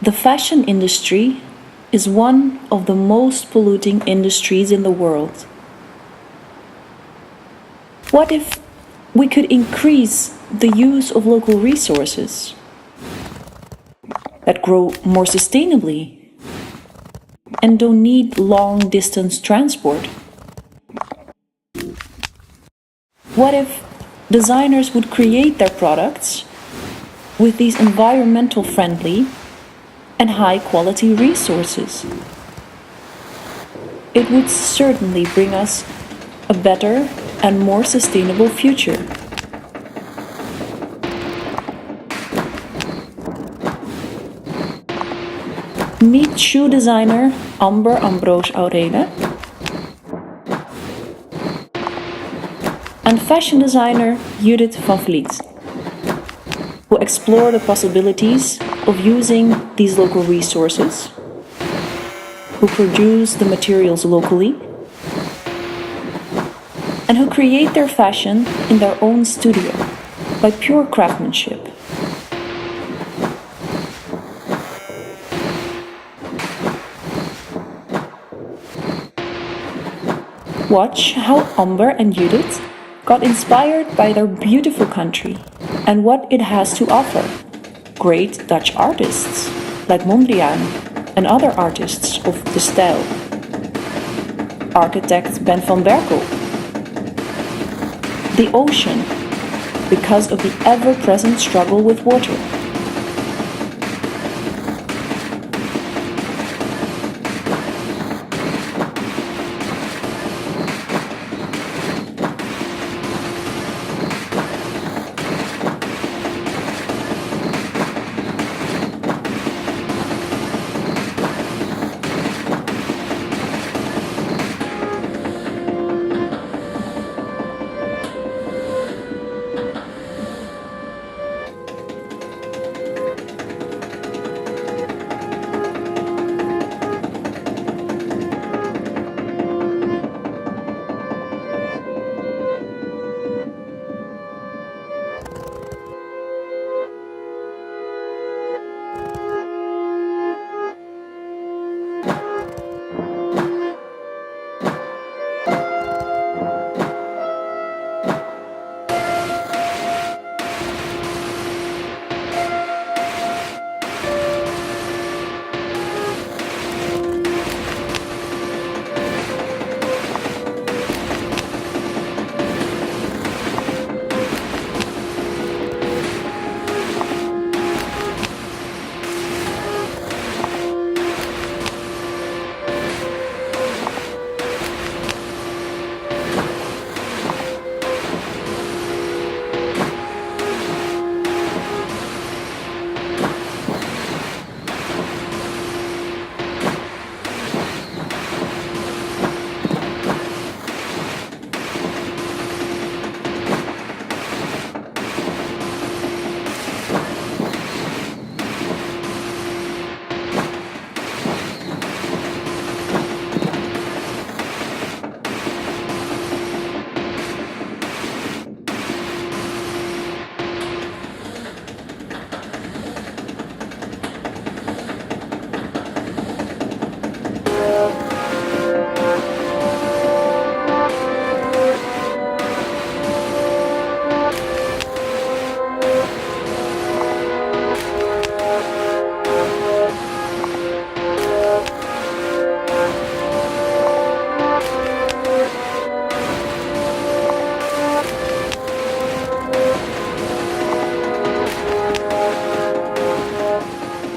The fashion industry is one of the most polluting industries in the world. What if we could increase the use of local resources that grow more sustainably and don't need long-distance transport? What if designers would create their products with these environmental friendly and high quality resources? It would certainly bring us a better and more sustainable future. Meet shoe designer Amber Ambroos Aurele and fashion designer Judith van Vliet, who explore the possibilities of using these local resources, who produce the materials locally, and who create their fashion in their own studio by pure craftsmanship. Watch how Amber and Judith got inspired by their beautiful country and what it has to offer. Great Dutch artists like Mondriaan and other artists of the style. Architect Ben van Berkel. The ocean, because of the ever-present struggle with water.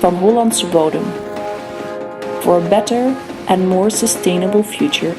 Van Hollandse bodem, for a better and more sustainable future.